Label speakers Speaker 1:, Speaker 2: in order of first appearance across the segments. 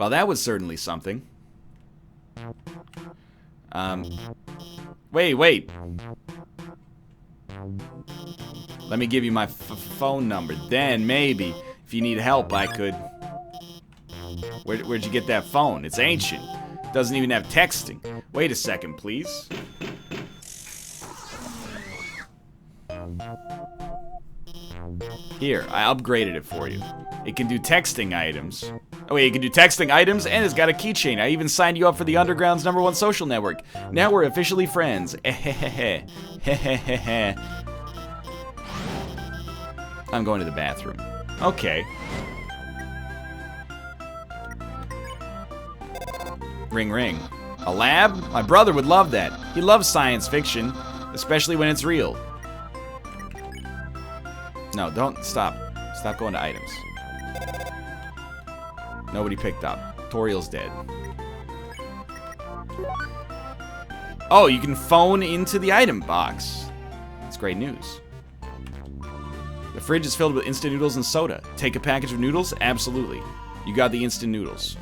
Speaker 1: Well, that was certainly something. Wait. Let me give you my phone number. Then, maybe, if you need help, I could... Where'd you get that phone? It's ancient. Doesn't even have texting. Wait a second, please. Here, I upgraded it for you. It can do texting items. Oh wait, it can do texting items, and it's got a keychain. I even signed you up for the Underground's #1 social network. Now we're officially friends. I'm going to the bathroom. Okay. Ring ring. A lab? My brother would love that. He loves science fiction, especially when it's real. No, don't stop. Stop going to items. Nobody picked up. Toriel's dead. Oh, you can phone into the item box. That's great news. The fridge is filled with instant noodles and soda. Take a package of noodles? Absolutely. You got the instant noodles.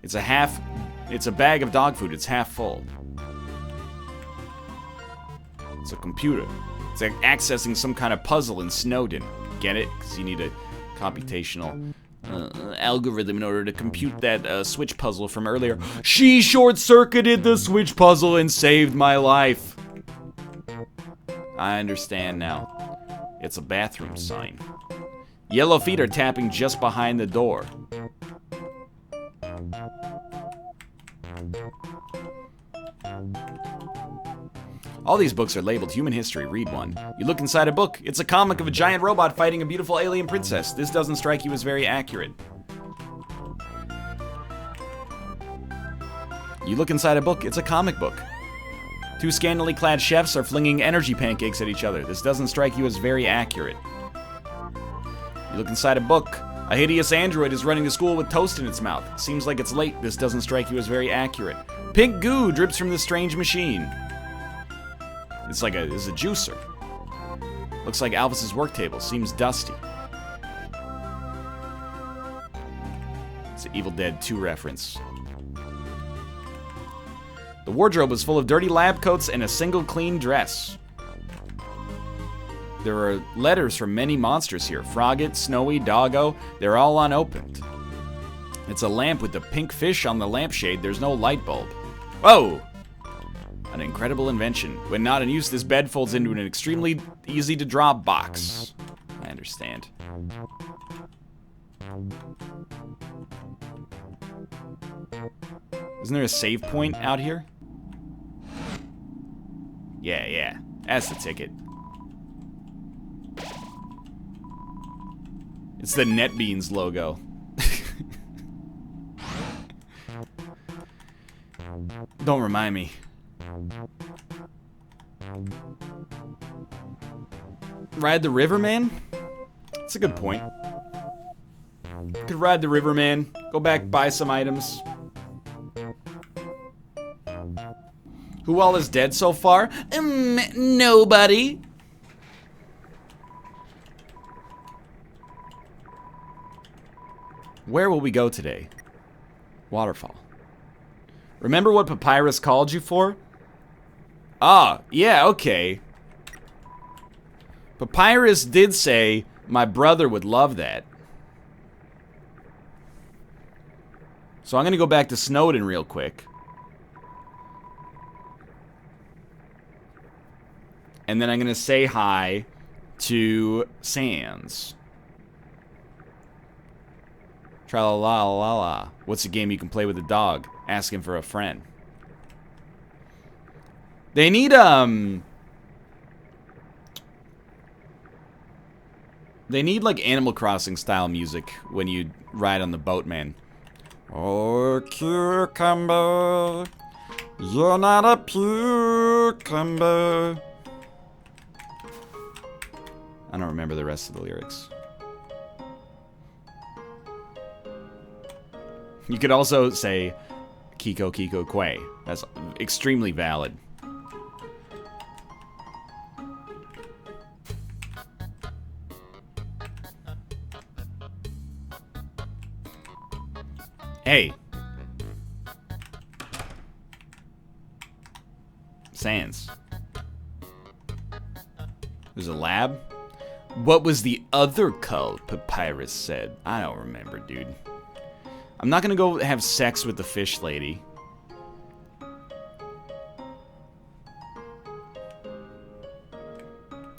Speaker 1: It's a bag of dog food. It's half full. It's a computer. It's like accessing some kind of puzzle in Snowdin. Get it? Because you need a computational algorithm in order to compute that switch puzzle from earlier. She short-circuited the switch puzzle and saved my life. I understand now. It's a bathroom sign. Yellow feet are tapping just behind the door. All these books are labeled Human History. Read one. You look inside a book. It's a comic of a giant robot fighting a beautiful alien princess. This doesn't strike you as very accurate. You look inside a book. It's a comic book. Two scantily clad chefs are flinging energy pancakes at each other. This doesn't strike you as very accurate. You look inside a book. A hideous android is running to school with toast in its mouth. Seems like it's late. This doesn't strike you as very accurate. Pink goo drips from the strange machine. It's a juicer. Looks like Alvis's work table. Seems dusty. It's an Evil Dead 2 reference. The wardrobe was full of dirty lab coats and a single clean dress. There are letters from many monsters here. Frogget, Snowy, Doggo. They're all unopened. It's a lamp with a pink fish on the lampshade. There's no light bulb. Whoa! An incredible invention. When not in use, this bed folds into an extremely easy to drop box. I understand. Isn't there a save point out here? Yeah. That's the ticket. It's the NetBeans logo. Don't remind me. Ride the river, man? That's a good point. Could ride the river, man. Go back, buy some items. Who all is dead so far? Nobody. Where will we go today? Waterfall. Remember what Papyrus called you for? Ah, yeah, okay. Papyrus did say my brother would love that. So I'm gonna go back to Snowdin real quick. And then I'm gonna say hi to Sans. Tra-la-la-la-la. What's a game you can play with a dog? Asking for a friend. They need, They need, like, Animal Crossing style music when you ride on the boat, man. Oh, cucumber, you're not a cucumber. I don't remember the rest of the lyrics. You could also say Kiko Kiko Kwe. That's extremely valid. Hey. Sans. There's a lab? What was the other cult? Papyrus said. I don't remember, dude. I'm not gonna go have sex with the fish lady.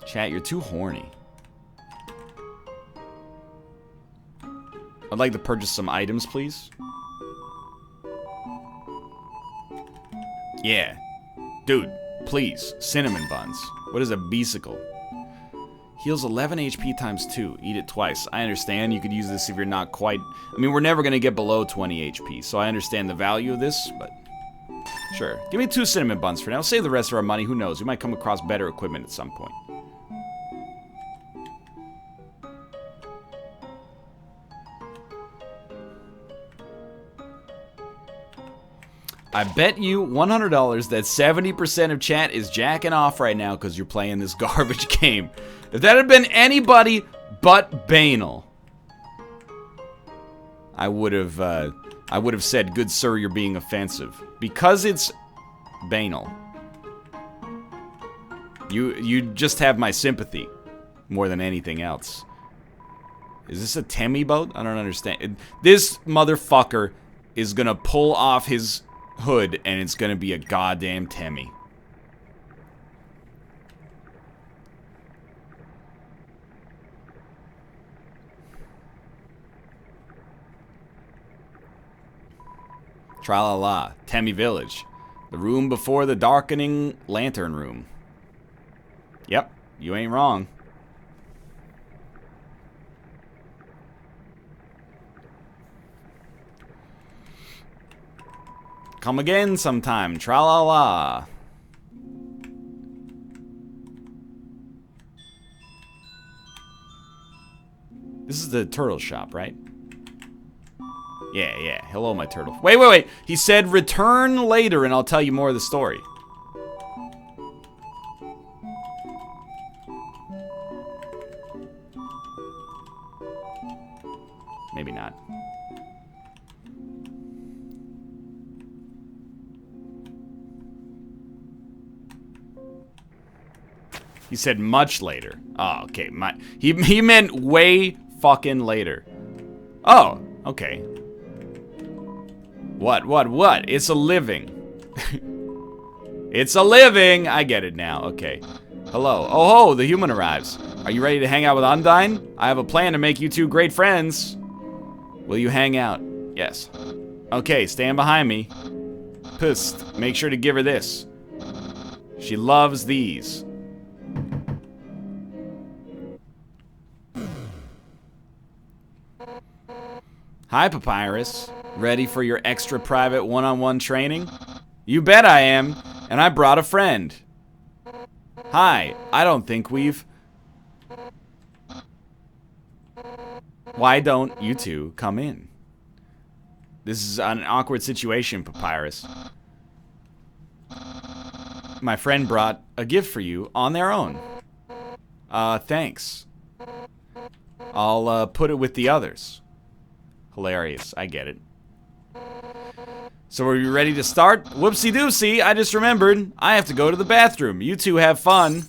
Speaker 1: Chat, you're too horny. I'd like to purchase some items, please. Yeah. Dude, please. Cinnamon buns. What is a besicle? Heals 11 HP times 2. Eat it twice. I understand you could use this if you're not quite... I mean, we're never going to get below 20 HP, so I understand the value of this, but... Sure. Give me 2 cinnamon buns for now. Save the rest of our money. Who knows? We might come across better equipment at some point. I bet you $100 that 70% of chat is jacking off right now because you're playing this garbage game. If that had been anybody but Banal, I would have said, "Good sir, you're being offensive." Because it's Banal, you just have my sympathy more than anything else. Is this a Temmie boat? I don't understand. This motherfucker is gonna pull off his hood, and it's gonna be a goddamn Temmie. Tra-la-la. Temmie Village. The room before the darkening lantern room. Yep, you ain't wrong. Come again sometime, tra-la-la. This is the turtle shop, right? Yeah. Hello, my turtle. Wait. He said return later and I'll tell you more of the story. Maybe not. He said much later. Oh, okay. He meant way fucking later. Oh, okay. What? It's a living. It's a living! I get it now. Okay. Hello. Oh ho, the human arrives. Are you ready to hang out with Undyne? I have a plan to make you two great friends. Will you hang out? Yes. Okay, stand behind me. Psst. Make sure to give her this. She loves these. Hi, Papyrus. Ready for your extra private one-on-one training? You bet I am, and I brought a friend. Hi, I don't think we've... Why don't you two come in? This is an awkward situation, Papyrus. My friend brought a gift for you on their own. Thanks. I'll put it with the others. Hilarious, I get it. So are you ready to start? Whoopsie-doopsie, I just remembered. I have to go to the bathroom. You two have fun.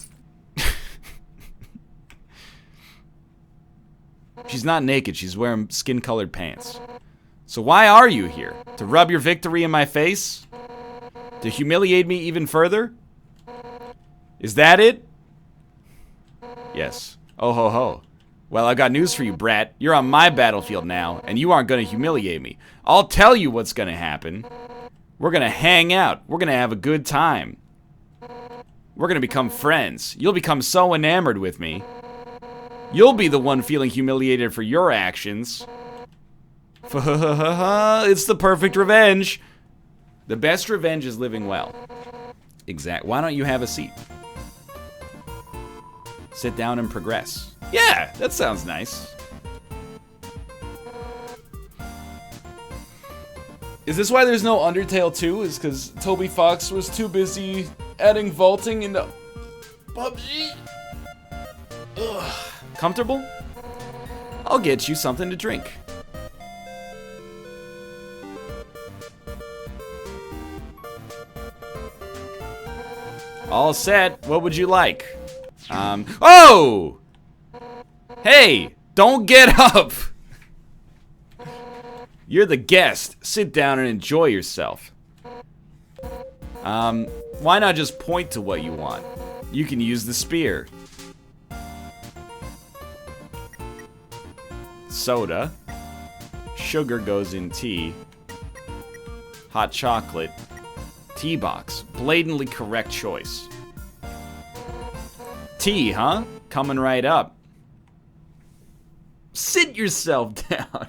Speaker 1: She's not naked, she's wearing skin-colored pants. So why are you here? To rub your victory in my face? To humiliate me even further? Is that it? Yes. Oh ho ho. Well, I've got news for you, brat. You're on my battlefield now, and you aren't gonna humiliate me. I'll tell you what's gonna happen. We're gonna hang out. We're gonna have a good time. We're gonna become friends. You'll become so enamored with me. You'll be the one feeling humiliated for your actions. It's the perfect revenge. The best revenge is living well. Exact. Why don't you have a seat? Sit down and progress. Yeah, that sounds nice. Is this why there's no Undertale 2? Is because Toby Fox was too busy adding vaulting into PUBG? Ugh. Comfortable? I'll get you something to drink. All set. What would you like? Oh! Hey, don't get up! You're the guest. Sit down and enjoy yourself. Why not just point to what you want? You can use the spear. Soda. Sugar goes in tea. Hot chocolate. Tea box. Blatantly correct choice. Tea, huh? Coming right up. Sit yourself down.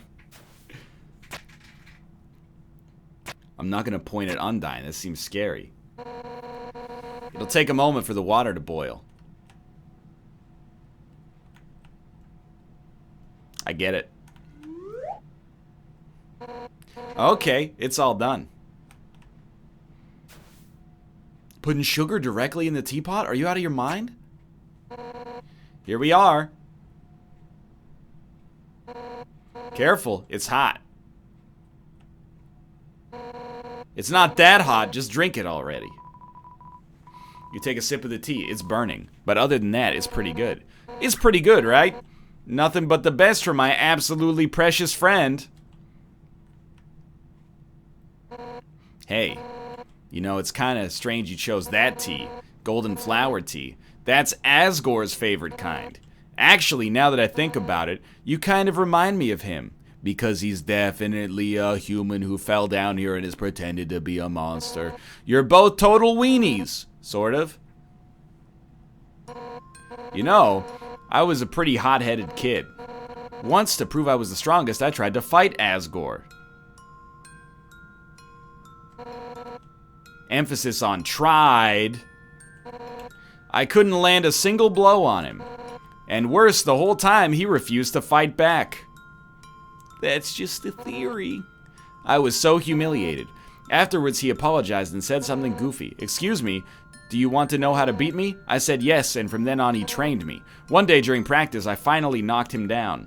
Speaker 1: I'm not gonna point at Undyne. This seems scary. It'll take a moment for the water to boil. I get it. Okay, it's all done. Putting sugar directly in the teapot? Are you out of your mind? Here we are. Careful, it's hot. It's not that hot, just drink it already. You take a sip of the tea, it's burning. But other than that, it's pretty good. It's pretty good, right? Nothing but the best for my absolutely precious friend. Hey, you know, it's kind of strange you chose that tea. Golden flower tea. That's Asgore's favorite kind. Actually, now that I think about it, you kind of remind me of him. Because he's definitely a human who fell down here and is pretended to be a monster. You're both total weenies, sort of. You know, I was a pretty hot-headed kid. Once, to prove I was the strongest, I tried to fight Asgore. Emphasis on tried. I couldn't land a single blow on him. And worse, the whole time he refused to fight back. That's just a theory. I was so humiliated. Afterwards, he apologized and said something goofy. Excuse me, do you want to know how to beat me? I said yes, and from then on he trained me. One day during practice, I finally knocked him down.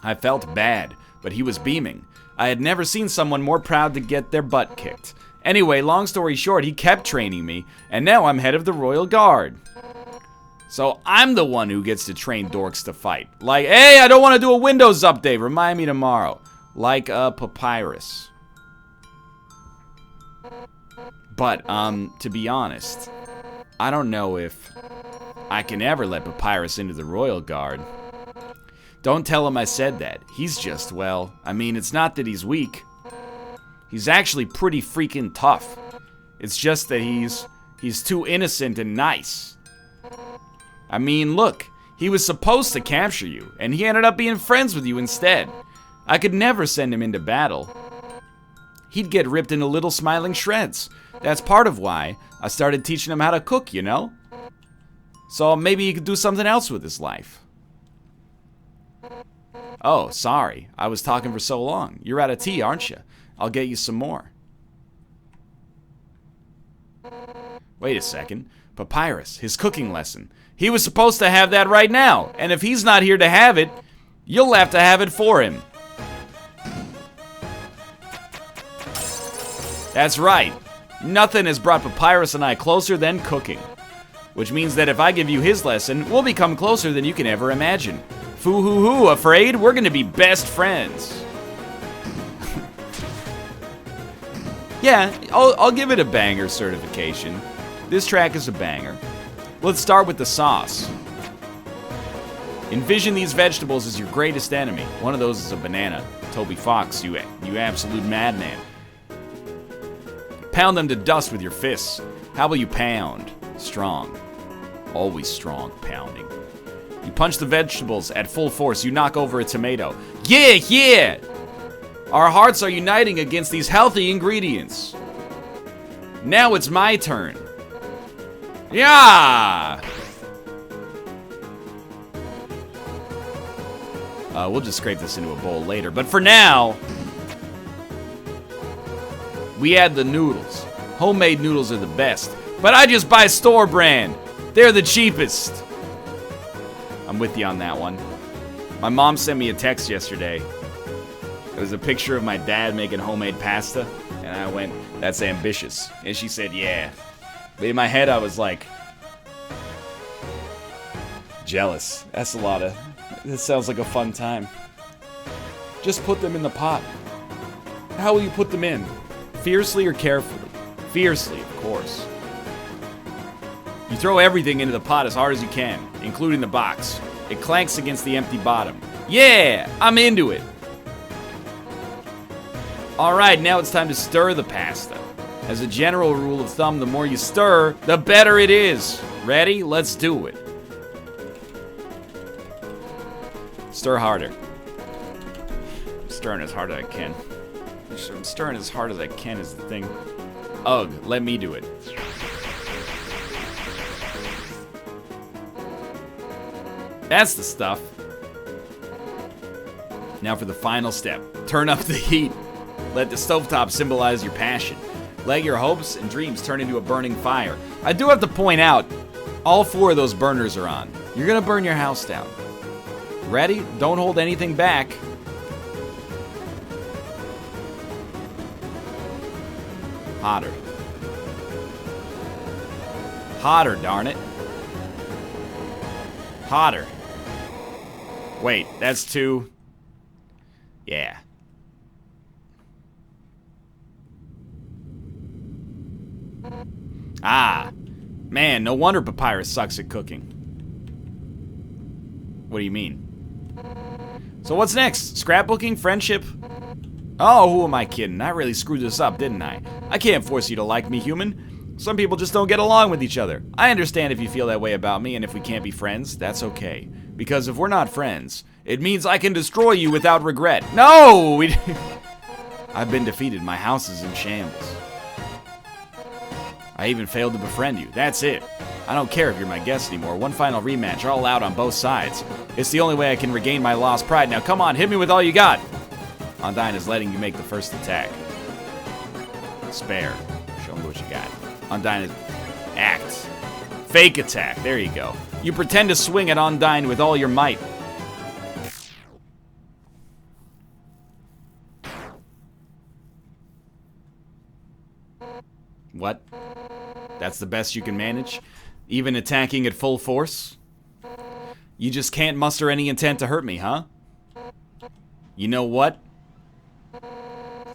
Speaker 1: I felt bad, but he was beaming. I had never seen someone more proud to get their butt kicked. Anyway, long story short, he kept training me, and now I'm head of the Royal Guard. So I'm the one who gets to train dorks to fight. Like, hey, I don't want to do a Windows update. Remind me tomorrow. Like a Papyrus. But, to be honest, I don't know if I can ever let Papyrus into the Royal Guard. Don't tell him I said that. He's just, well, I mean, it's not that he's weak. He's actually pretty freaking tough. It's just that he's too innocent and nice. I mean, look, he was supposed to capture you, and he ended up being friends with you instead. I could never send him into battle. He'd get ripped into little smiling shreds. That's part of why I started teaching him how to cook, you know? So maybe he could do something else with his life. Oh, sorry, I was talking for so long. You're out of tea, aren't you? I'll get you some more. Wait a second. Papyrus, his cooking lesson. He was supposed to have that right now, and if he's not here to have it, you'll have to have it for him. That's right. Nothing has brought Papyrus and I closer than cooking. Which means that if I give you his lesson, we'll become closer than you can ever imagine. Foo-hoo-hoo, afraid? We're gonna be best friends. Yeah, I'll give it a banger certification. This track is a banger. Let's start with the sauce. Envision these vegetables as your greatest enemy. One of those is a banana. Toby Fox, you absolute madman. Pound them to dust with your fists. How will you pound? Strong. Always strong pounding. You punch the vegetables at full force. You knock over a tomato. Yeah, yeah! Our hearts are uniting against these healthy ingredients. Now it's my turn. Yeah! We'll just scrape this into a bowl later. But for now, we add the noodles. Homemade noodles are the best. But I just buy store brand. They're the cheapest. I'm with you on that one. My mom sent me a text yesterday. It was a picture of my dad making homemade pasta. And I went, that's ambitious. And she said, yeah. But in my head, I was like... jealous. That's a lot of... This sounds like a fun time. Just put them in the pot. How will you put them in? Fiercely or carefully? Fiercely, of course. You throw everything into the pot as hard as you can, including the box. It clanks against the empty bottom. Yeah! I'm into it! Alright, now it's time to stir the pasta. As a general rule of thumb, the more you stir, the better it is. Ready? Let's do it. Stir harder. I'm stirring as hard as I can. I'm stirring as hard as I can is the thing. Ugh, let me do it. That's the stuff. Now for the final step. Turn up the heat. Let the stovetop symbolize your passion. Let your hopes and dreams turn into a burning fire. I do have to point out, all 4 of those burners are on. You're gonna burn your house down. Ready? Don't hold anything back. Hotter. Hotter, darn it. Hotter. Wait, that's 2. Yeah. Ah. Man, no wonder Papyrus sucks at cooking. What do you mean? So what's next? Scrapbooking? Friendship? Oh, who am I kidding? I really screwed this up, didn't I? I can't force you to like me, human. Some people just don't get along with each other. I understand if you feel that way about me, and if we can't be friends, that's okay. Because if we're not friends, it means I can destroy you without regret. No! I've been defeated. My house is in shambles. I even failed to befriend you. That's it. I don't care if you're my guest anymore. One final rematch, all out on both sides. It's the only way I can regain my lost pride. Now come on, hit me with all you got. Undyne is letting you make the first attack. Spare. Show me what you got. Undyne is... Act. Fake attack. There you go. You pretend to swing at Undyne with all your might. What? That's the best you can manage? Even attacking at full force? You just can't muster any intent to hurt me, huh? You know what?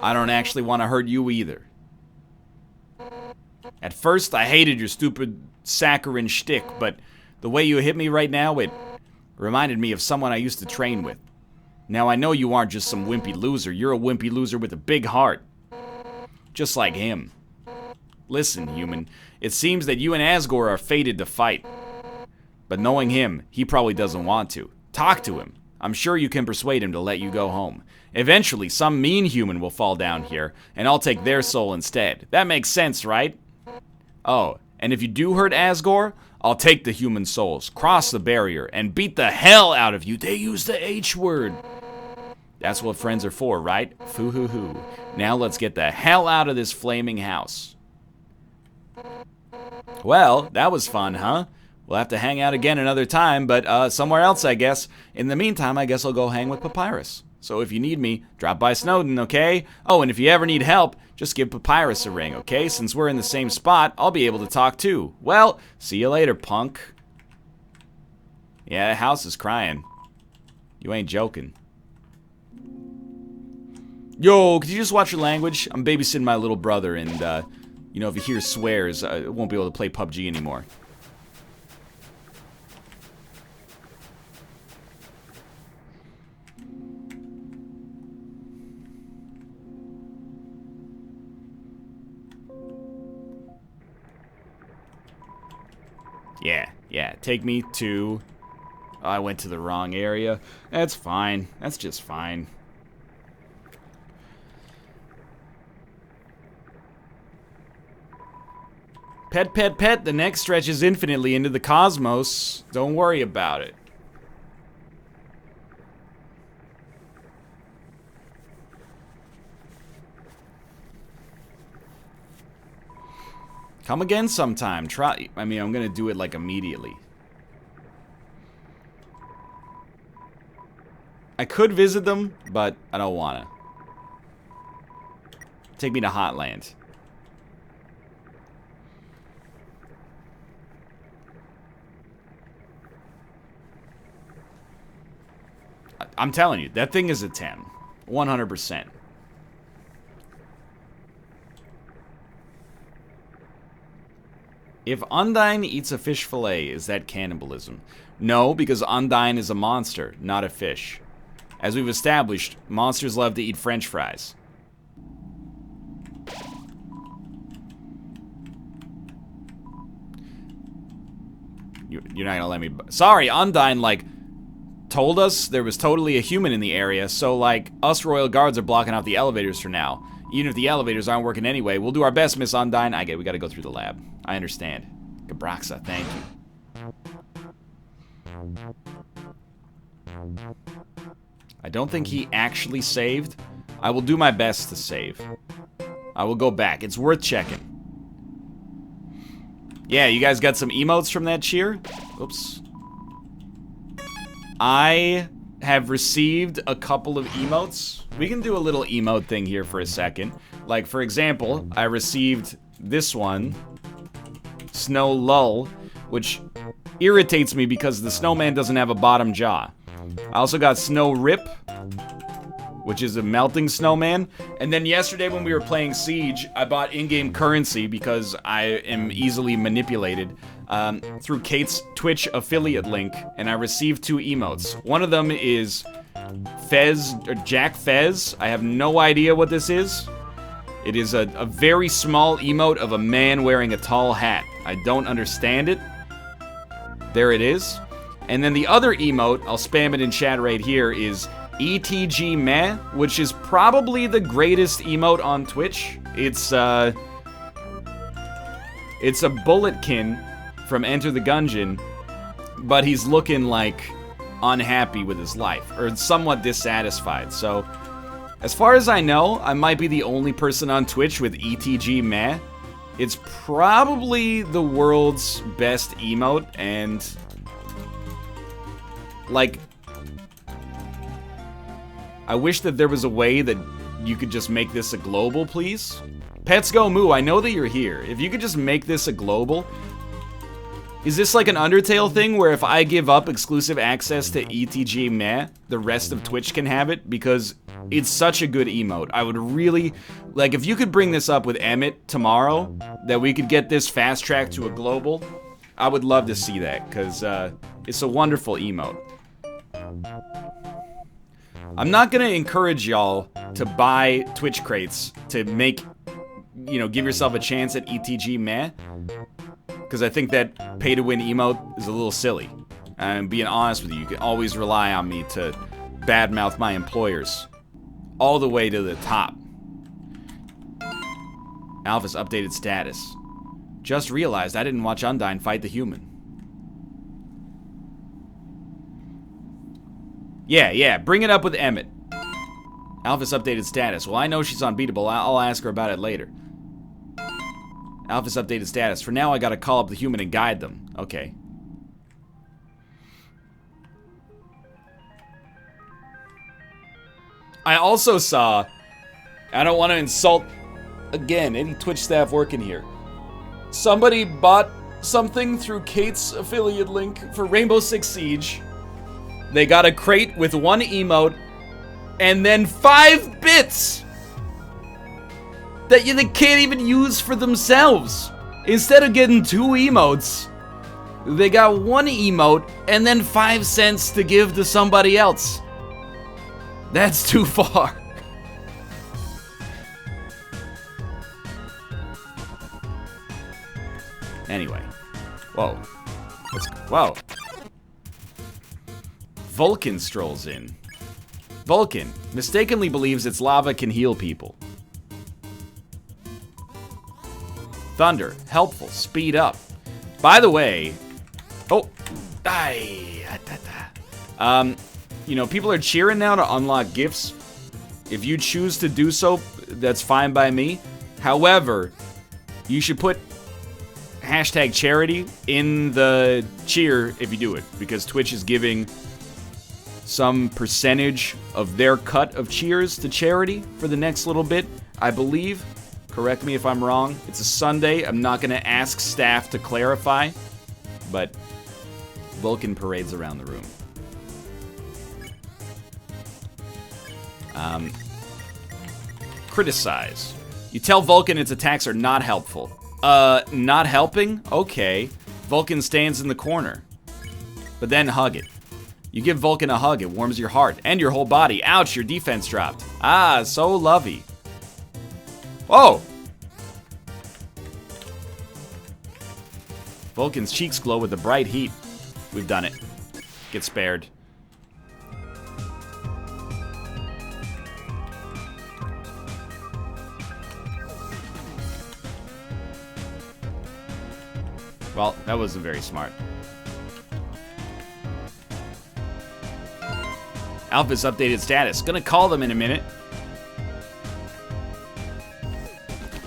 Speaker 1: I don't actually want to hurt you either. At first, I hated your stupid saccharine shtick, but the way you hit me right now, it reminded me of someone I used to train with. Now, I know you aren't just some wimpy loser. You're a wimpy loser with a big heart. Just like him. Listen, human, it seems that you and Asgore are fated to fight. But knowing him, he probably doesn't want to. Talk to him. I'm sure you can persuade him to let you go home. Eventually, some mean human will fall down here, and I'll take their soul instead. That makes sense, right? Oh, and if you do hurt Asgore, I'll take the human souls, cross the barrier, and beat the hell out of you. They use the H word. That's what friends are for, right? Foo-hoo-hoo. Now let's get the hell out of this flaming house. Well, that was fun, huh? We'll have to hang out again another time, but somewhere else, I guess. In the meantime, I guess I'll go hang with Papyrus. So if you need me, drop by Snowdin, okay? Oh, and if you ever need help, just give Papyrus a ring, okay? Since we're in the same spot, I'll be able to talk too. Well, see you later, punk. Yeah, the house is crying. You ain't joking. Yo, could you just watch your language? I'm babysitting my little brother, and, you know, if you hear swears, I won't be able to play PUBG anymore. Yeah, take me to... Oh, I went to the wrong area. That's fine. That's just fine. Pet, pet, pet, the next stretches infinitely into the cosmos. Don't worry about it. Come again sometime. Try. I mean, I'm gonna do it like immediately. I could visit them, but I don't wanna. Take me to Hotland. I'm telling you, that thing is a 10. 100%. If Undyne eats a fish fillet, is that cannibalism? No, because Undyne is a monster, not a fish. As we've established, monsters love to eat French fries. You're not gonna let me... Sorry, Undyne, like, told us there was totally a human in the area, so, like, us royal guards are blocking out the elevators for now. Even if the elevators aren't working anyway, we'll do our best, Miss Undyne. I get it, we gotta go through the lab. I understand. Gabraxa, thank you. I don't think he actually saved. I will do my best to save. I will go back. It's worth checking. Yeah, you guys got some emotes from that cheer? Oops. I have received a couple of emotes. We can do a little emote thing here for a second. Like, for example, I received this one, Snow Lull, which irritates me because the snowman doesn't have a bottom jaw. I also got Snow Rip, which is a melting snowman. And then yesterday when we were playing Siege, I bought in-game currency because I am easily manipulated through Kate's Twitch affiliate link, and I received 2 emotes. One of them is Fez, or Jack Fez. I have no idea what this is. It is a very small emote of a man wearing a tall hat. I don't understand it. There it is. And then the other emote, I'll spam it in chat right here, is ETG Meh, which is probably the greatest emote on Twitch. It's a Bulletkin from Enter the Gungeon, but he's looking like unhappy with his life, or somewhat dissatisfied. So, as far as I know, I might be the only person on Twitch with ETG Meh. It's probably the world's best emote, and like, I wish that there was a way that you could just make this a global, please. Pets Go Moo, I know that you're here. If you could just make this a global. Is this like an Undertale thing where if I give up exclusive access to ETG Meh, the rest of Twitch can have it? Because it's such a good emote. I would really, like, if you could bring this up with Emmett tomorrow, that we could get this fast tracked to a global, I would love to see that, because it's a wonderful emote. I'm not gonna encourage y'all to buy Twitch crates to make, you know, give yourself a chance at ETG Meh, because I think that pay-to-win emote is a little silly. And being honest with you, you can always rely on me to badmouth my employers all the way to the top. Alpha's updated status. Just realized I didn't watch Undyne fight the human. Yeah, bring it up with Emmett. Alpha's updated status. Well, I know she's unbeatable. I'll ask her about it later. Alpha's updated status. For now, I gotta call up the human and guide them. Okay. I also saw... I don't want to insult, again, any Twitch staff working here. Somebody bought something through Kate's affiliate link for Rainbow Six Siege. They got a crate with 1 emote, and then 5 bits that they can't even use for themselves. Instead of getting 2 emotes, they got 1 emote and then 5 cents to give to somebody else. That's too far. Anyway. Whoa. Whoa. Vulkin strolls in. Vulkin mistakenly believes its lava can heal people. Thunder, helpful, speed up. By the way, you know, people are cheering now to unlock gifts. If you choose to do so, that's fine by me. However, you should put #charity in the cheer if you do it, because Twitch is giving some percentage of their cut of cheers to charity for the next little bit, I believe. Correct me if I'm wrong. It's a Sunday. I'm not going to ask staff to clarify, but Vulcan parades around the room. Criticize. You tell Vulkin its attacks are not helpful. Not helping? Okay. Vulkin stands in the corner. But then hug it. You give Vulkin a hug, it warms your heart and your whole body. Ouch, your defense dropped. Ah, so lovey. Whoa! Vulkin's cheeks glow with the bright heat. We've done it. Get spared. Well, that wasn't very smart. Alpha's updated status. Gonna call them in a minute.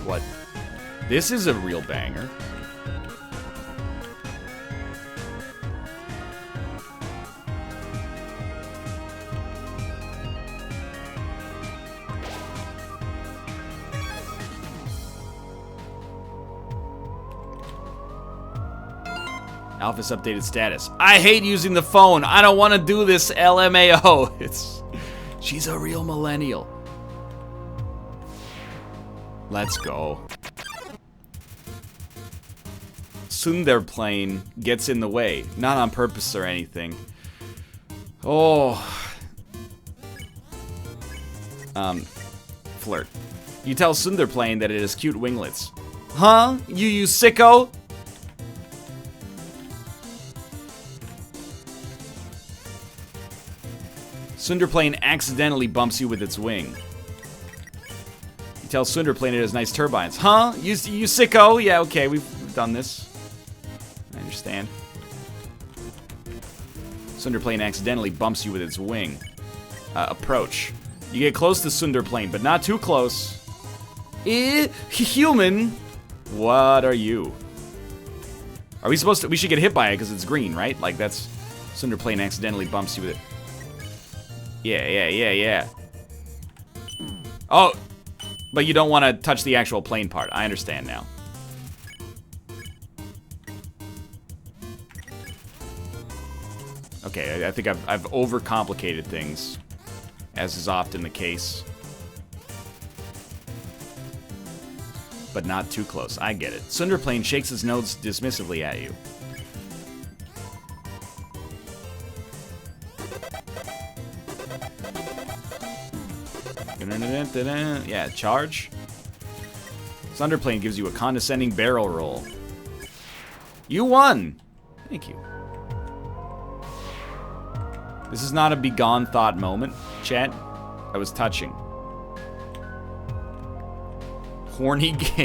Speaker 1: What? This is a real banger. Alpha's updated status. I hate using the phone. I don't want to do this, LMAO. She's a real millennial. Let's go. Tsunderplane gets in the way. Not on purpose or anything. Oh. Flirt. You tell Tsunderplane that it has cute winglets. Huh? You sicko? Tsunderplane accidentally bumps you with its wing. You tell Tsunderplane it has nice turbines. Huh? You sicko? Yeah, okay, we've done this. I understand. Tsunderplane accidentally bumps you with its wing. Approach. You get close to Tsunderplane, but not too close. Human? What are you? Are we supposed to? We should get hit by it because it's green, right? Like that's Tsunderplane accidentally bumps you with it. Yeah. Oh, but you don't want to touch the actual plane part. I understand now. Okay, I think I've overcomplicated things, as is often the case. But not too close. I get it. Tsunderplane shakes his nose dismissively at you. Yeah, charge. Tsunderplane gives you a condescending barrel roll. You won! Thank you. This is not a begone thought moment, chat. That was touching. Horny game.